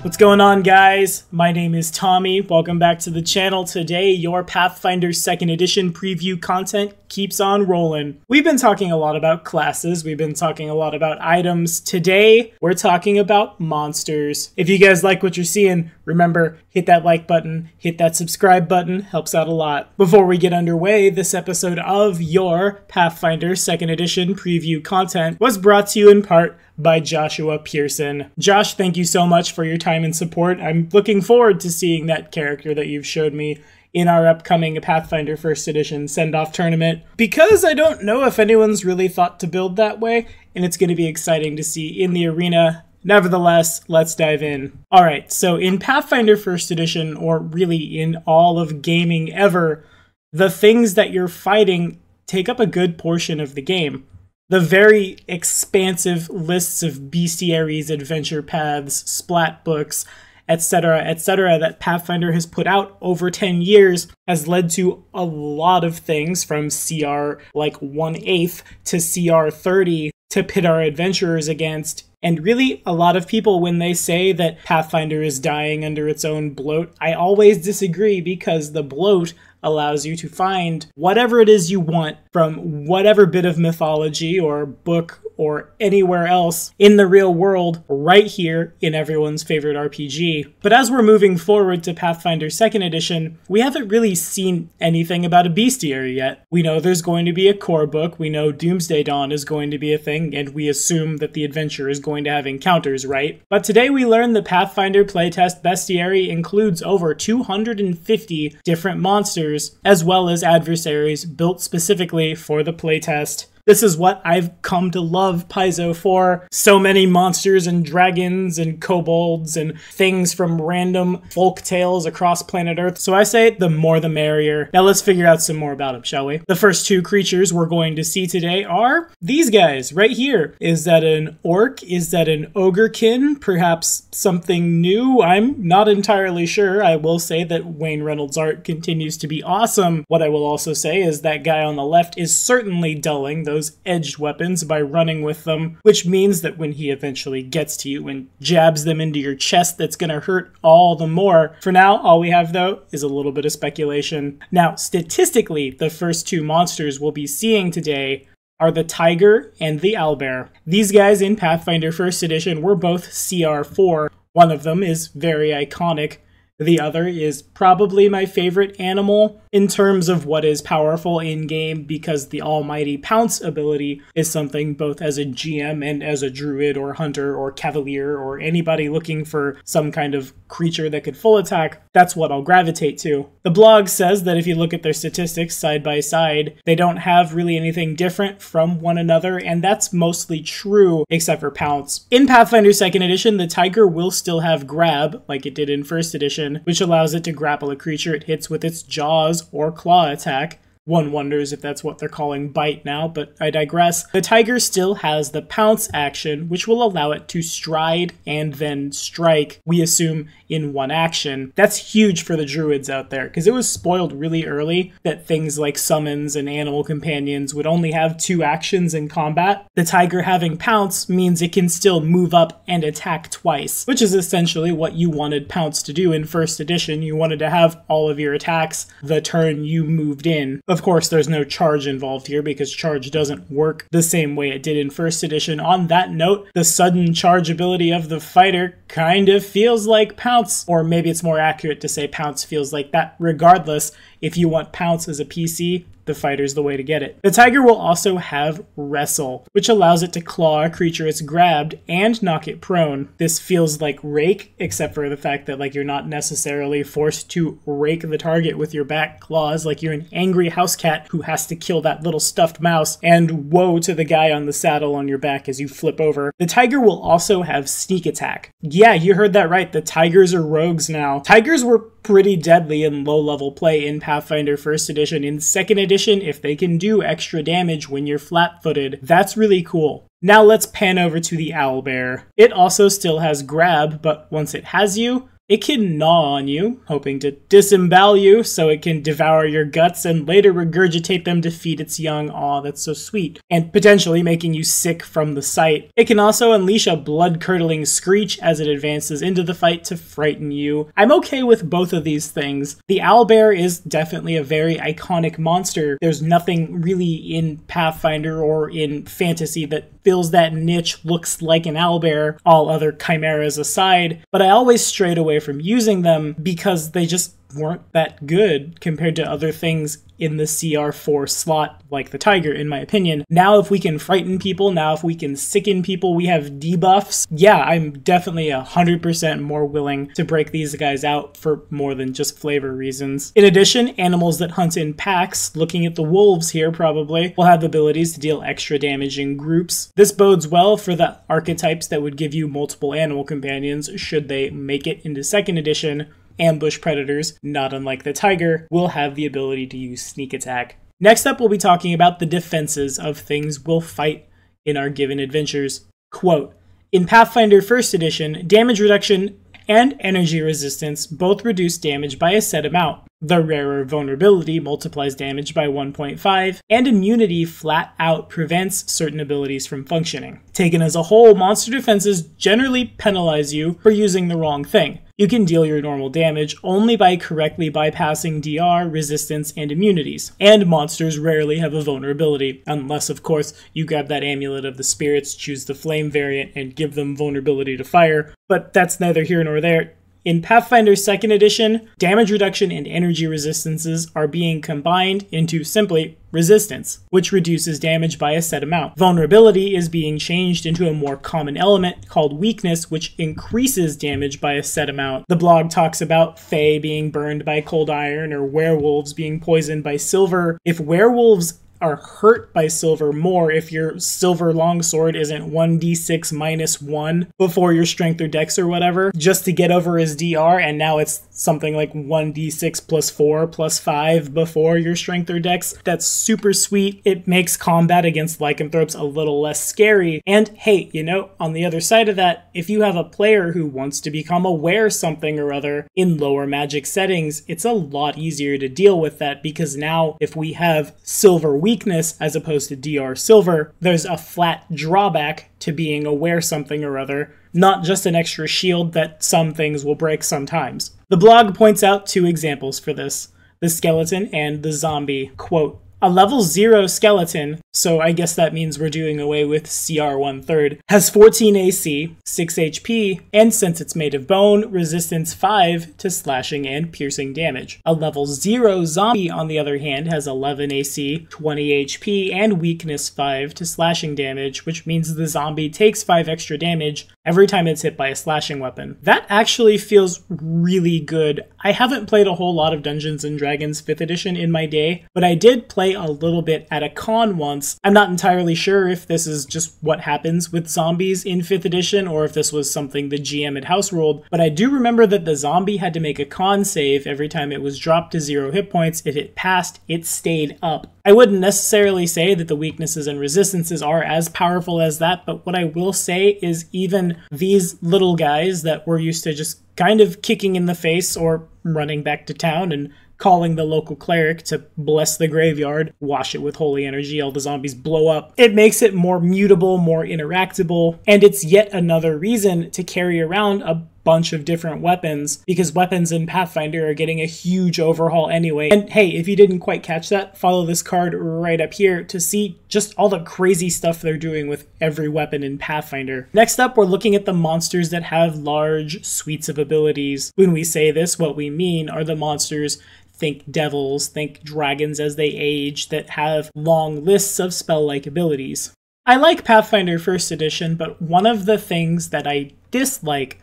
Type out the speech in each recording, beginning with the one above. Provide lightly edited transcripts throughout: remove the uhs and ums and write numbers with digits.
What's going on, guys? My name is Tommy. Welcome back to the channel. Today, your Pathfinder 2nd Edition preview content keeps on rolling. We've been talking a lot about classes. We've been talking a lot about items. Today, we're talking about monsters. If you guys like what you're seeing, remember, hit that like button, hit that subscribe button, helps out a lot. Before we get underway, this episode of your Pathfinder 2nd Edition preview content was brought to you in part by Joshua Pearson. Josh, thank you so much for your time and support. I'm looking forward to seeing that character that you've showed me in our upcoming Pathfinder 1st Edition send-off tournament, because I don't know if anyone's really thought to build that way, and it's going to be exciting to see in the arena. Nevertheless, let's dive in. Alright, so in Pathfinder 1st Edition, or really in all of gaming ever, the things that you're fighting take up a good portion of the game. The very expansive lists of bestiaries, adventure paths, splat books, etc., that Pathfinder has put out over 10 years has led to a lot of things from CR like 1/8 to CR 30 to pit our adventurers against. And really, a lot of people, when they say that Pathfinder is dying under its own bloat, I always disagree, because the bloat allows you to find whatever it is you want from whatever bit of mythology or book or anywhere else in the real world right here in everyone's favorite RPG. But as we're moving forward to Pathfinder 2nd Edition, we haven't really seen anything about a bestiary yet. We know there's going to be a core book, we know Doomsday Dawn is going to be a thing, and we assume that the adventure is going to have encounters, right? But today we learned the Pathfinder playtest bestiary includes over 250 different monsters, as well as adversaries built specifically for the playtest. This is what I've come to love Paizo for. So many monsters and dragons and kobolds and things from random folk tales across planet Earth. So I say the more the merrier. Now let's figure out some more about them, shall we? The first two creatures we're going to see today are these guys right here. Is that an orc? Is that an ogrekin? Perhaps something new? I'm not entirely sure. I will say that Wayne Reynolds' art continues to be awesome. What I will also say is that guy on the left is certainly dulling those edged weapons by running with them, which means that when he eventually gets to you and jabs them into your chest, that's gonna hurt all the more. For now, all we have though is a little bit of speculation. Now, statistically, the first two monsters we'll be seeing today are the tiger and the owlbear. These guys in Pathfinder 1st Edition were both CR4. One of them is very iconic. The other is probably my favorite animal in terms of what is powerful in-game, because the almighty pounce ability is something both as a GM and as a druid or hunter or cavalier or anybody looking for some kind of creature that could full attack, that's what I'll gravitate to. The blog says that if you look at their statistics side by side, they don't have really anything different from one another, and that's mostly true except for pounce. In Pathfinder 2nd Edition, the tiger will still have grab, like it did in 1st Edition, which allows it to grapple a creature it hits with its jaws or claw attack. One wonders if that's what they're calling bite now, but I digress. The tiger still has the pounce action, which will allow it to stride and then strike, we assume, in one action. That's huge for the druids out there, because it was spoiled really early that things like summons and animal companions would only have 2 actions in combat. The tiger having pounce means it can still move up and attack twice, which is essentially what you wanted pounce to do in 1st Edition. You wanted to have all of your attacks the turn you moved in. Of course, there's no charge involved here, because charge doesn't work the same way it did in 1st Edition. On that note, the sudden charge ability of the fighter kind of feels like pounce, or maybe it's more accurate to say pounce feels like that. Regardless, if you want pounce as a PC, the fighter's the way to get it. The tiger will also have wrestle, which allows it to claw a creature it's grabbed and knock it prone. This feels like rake, except for the fact that you're not necessarily forced to rake the target with your back claws, like you're an angry house cat who has to kill that little stuffed mouse, and woe to the guy on the saddle on your back as you flip over. The tiger will also have sneak attack. Yeah, you heard that right, the tigers are rogues now. Tigers were pretty deadly in low-level play in Pathfinder 1st Edition. In 2nd Edition, if they can do extra damage when you're flat-footed, that's really cool. Now let's pan over to the owlbear. It also still has grab, but once it has you, It can gnaw on you, hoping to disembowel you so it can devour your guts and later regurgitate them to feed its young. Aw, that's so sweet. And potentially making you sick from the sight. It can also unleash a blood-curdling screech as it advances into the fight to frighten you. I'm okay with both of these things. The owlbear is definitely a very iconic monster. There's nothing really in Pathfinder or in fantasy that fills that niche, looks like an owlbear, all other chimeras aside, but I always strayed away from using them because they just weren't that good compared to other things in the CR4 slot, like the tiger, in my opinion. Now if we can frighten people, now if we can sicken people, we have debuffs. Yeah, I'm definitely 100% more willing to break these guys out for more than just flavor reasons. In addition, animals that hunt in packs, looking at the wolves here probably, will have abilities to deal extra damage in groups. This bodes well for the archetypes that would give you multiple animal companions should they make it into 2nd edition. Ambush predators, not unlike the tiger, will have the ability to use sneak attack. Next up, we'll be talking about the defenses of things we'll fight in our given adventures. Quote, in Pathfinder 1st edition, damage reduction and energy resistance both reduce damage by a set amount. The rarer vulnerability multiplies damage by 1.5, and immunity flat out prevents certain abilities from functioning. Taken as a whole, monster defenses generally penalize you for using the wrong thing. You can deal your normal damage only by correctly bypassing DR, resistance, and immunities. And monsters rarely have a vulnerability, unless of course you grab that Amulet of the Spirits, choose the Flame variant, and give them vulnerability to fire, but that's neither here nor there. In Pathfinder 2nd edition, damage reduction and energy resistances are being combined into simply resistance, which reduces damage by a set amount. Vulnerability is being changed into a more common element called weakness, which increases damage by a set amount. The blog talks about Fae being burned by cold iron or werewolves being poisoned by silver. If werewolves are hurt by silver more if your silver longsword isn't 1d6 minus 1 before your strength or dex or whatever, just to get over his DR, and now it's something like 1d6 plus 4 plus 5 before your strength or dex. That's super sweet. It makes combat against lycanthropes a little less scary. And hey, you know, on the other side of that, if you have a player who wants to become aware something or other in lower magic settings, it's a lot easier to deal with that, because now if we have silver weakness as opposed to DR silver, there's a flat drawback to being aware something or other, not just an extra shield that some things will break sometimes. The blog points out 2 examples for this, the skeleton and the zombie. Quote, a level 0 skeleton, so I guess that means we're doing away with CR 1/3, has 14 AC, 6 HP, and since it's made of bone, resistance 5 to slashing and piercing damage. A level 0 zombie, on the other hand, has 11 AC, 20 HP, and weakness 5 to slashing damage, which means the zombie takes 5 extra damage every time it's hit by a slashing weapon. That actually feels really good. I haven't played a whole lot of Dungeons & Dragons 5th edition in my day, but I did play a little bit at a con once. I'm not entirely sure if this is just what happens with zombies in 5th edition or if this was something the GM had house ruled, but I do remember that the zombie had to make a con save every time it was dropped to 0 hit points. If it passed, it stayed up. I wouldn't necessarily say that the weaknesses and resistances are as powerful as that, but what I will say is even these little guys that we're used to just kind of kicking in the face or running back to town and calling the local cleric to bless the graveyard, wash it with holy energy, all the zombies blow up. It makes it more mutable, more interactable, and it's yet another reason to carry around a bunch of different weapons, because weapons in Pathfinder are getting a huge overhaul anyway. And hey, if you didn't quite catch that, follow this card right up here to see just all the crazy stuff they're doing with every weapon in Pathfinder. Next up, we're looking at the monsters that have large suites of abilities. When we say this, what we mean are the monsters, think devils, think dragons as they age, that have long lists of spell-like abilities. I like Pathfinder 1st edition, but one of the things that I dislike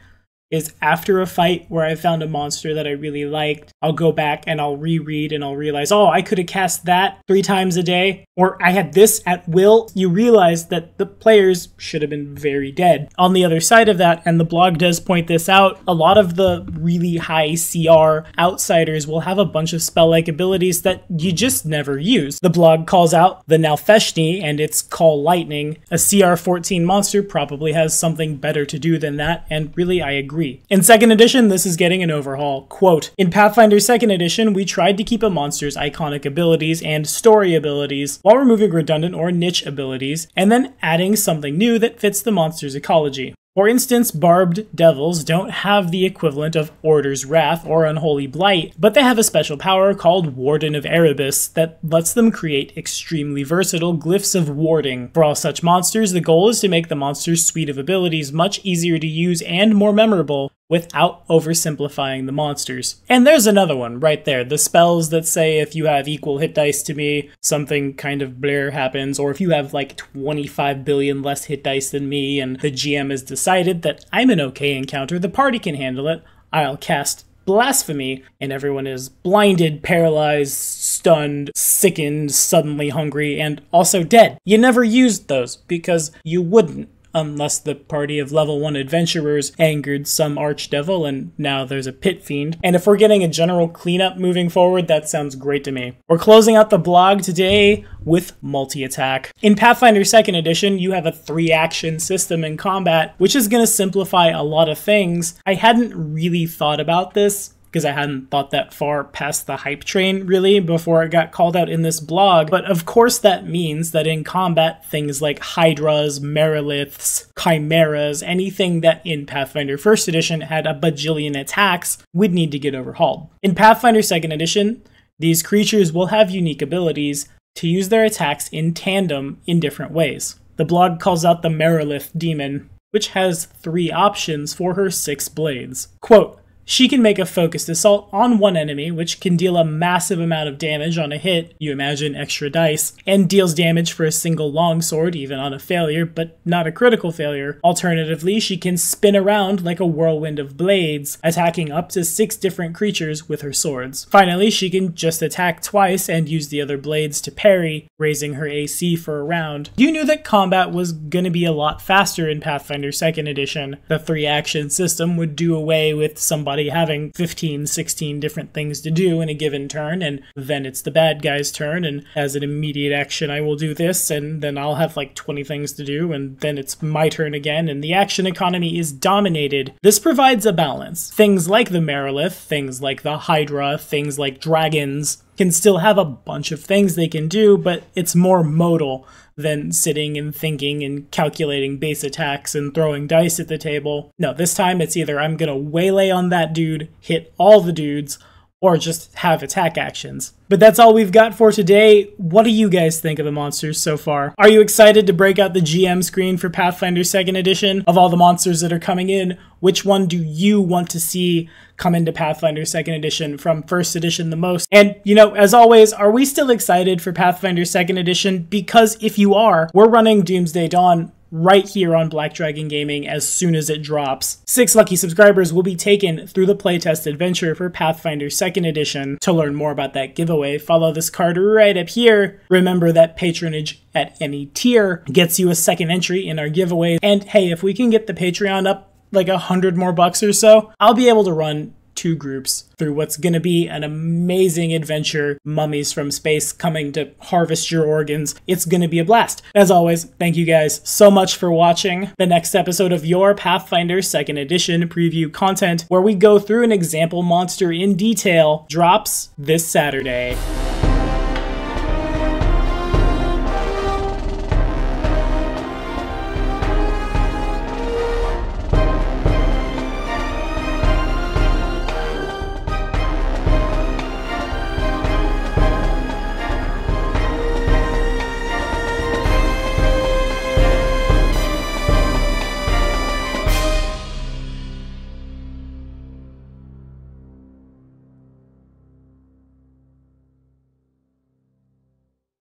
is after a fight where I found a monster that I really liked, I'll go back and I'll reread and I'll realize, oh, I could have cast that 3 times a day, or I had this at will. You realize that the players should have been very dead. On the other side of that, and the blog does point this out, a lot of the really high CR outsiders will have a bunch of spell-like abilities that you just never use. The blog calls out the Nalfeshni and its Call Lightning. A CR 14 monster probably has something better to do than that, and really I agree agree. In 2nd edition, this is getting an overhaul. Quote, in Pathfinder 2nd edition, we tried to keep a monster's iconic abilities and story abilities while removing redundant or niche abilities, and then adding something new that fits the monster's ecology. For instance, barbed devils don't have the equivalent of Order's Wrath or Unholy Blight, but they have a special power called Warden of Erebus that lets them create extremely versatile glyphs of warding. For all such monsters, the goal is to make the monster's suite of abilities much easier to use and more memorable, without oversimplifying the monsters. And there's another one right there. The spells that say if you have equal hit dice to me, something kind of blur happens, or if you have like 25 billion less hit dice than me and the GM has decided that I'm an okay encounter, the party can handle it, I'll cast Blasphemy, and everyone is blinded, paralyzed, stunned, sickened, suddenly hungry, and also dead. You never used those because you wouldn't. Unless the party of level 1 adventurers angered some archdevil and now there's a pit fiend. And if we're getting a general cleanup moving forward, that sounds great to me. We're closing out the blog today with multi-attack. In Pathfinder 2nd edition, you have a 3-action system in combat, which is going to simplify a lot of things. I hadn't really thought about this, because I hadn't thought that far past the hype train, really, before it got called out in this blog. But of course that means that in combat, things like Hydras, Meriliths, Chimeras, anything that in Pathfinder 1st edition had a bajillion attacks would need to get overhauled. In Pathfinder 2nd edition, these creatures will have unique abilities to use their attacks in tandem in different ways. The blog calls out the Merilith demon, which has 3 options for her 6 blades. Quote, she can make a focused assault on one enemy, which can deal a massive amount of damage on a hit, you imagine extra dice, and deals damage for a single longsword, even on a failure, but not a critical failure. Alternatively, she can spin around like a whirlwind of blades, attacking up to 6 different creatures with her swords. Finally, she can just attack twice and use the other blades to parry, raising her AC for a round. You knew that combat was going to be a lot faster in Pathfinder 2nd edition. The 3-action system would do away with somebody having 15, 16 different things to do in a given turn, and then it's the bad guy's turn, and as an immediate action I will do this, and then I'll have like 20 things to do, and then it's my turn again, and the action economy is dominated. This provides a balance. Things like the Merilith, things like the Hydra, things like dragons can still have a bunch of things they can do, but it's more modal than sitting and thinking and calculating base attacks and throwing dice at the table. No, this time it's either I'm gonna waylay on that dude, hit all the dudes, or just have attack actions. But that's all we've got for today. What do you guys think of the monsters so far? Are you excited to break out the GM screen for Pathfinder 2nd edition? Of all the monsters that are coming in, which one do you want to see come into Pathfinder 2nd edition from 1st edition the most? And, you know, as always, are we still excited for Pathfinder 2nd edition? Because if you are, we're running Doomsday Dawn right here on Black Dragon Gaming as soon as it drops. 6 lucky subscribers will be taken through the playtest adventure for Pathfinder 2nd edition. To learn more about that giveaway, follow this card right up here. Remember that patronage at any tier gets you a 2nd entry in our giveaway. And hey, if we can get the Patreon up like $100 more or so, I'll be able to run 2 groups through what's going to be an amazing adventure, mummies from space coming to harvest your organs. It's going to be a blast. As always, thank you guys so much for watching. The next episode of your Pathfinder 2nd edition preview content, where we go through an example monster in detail, drops this Saturday.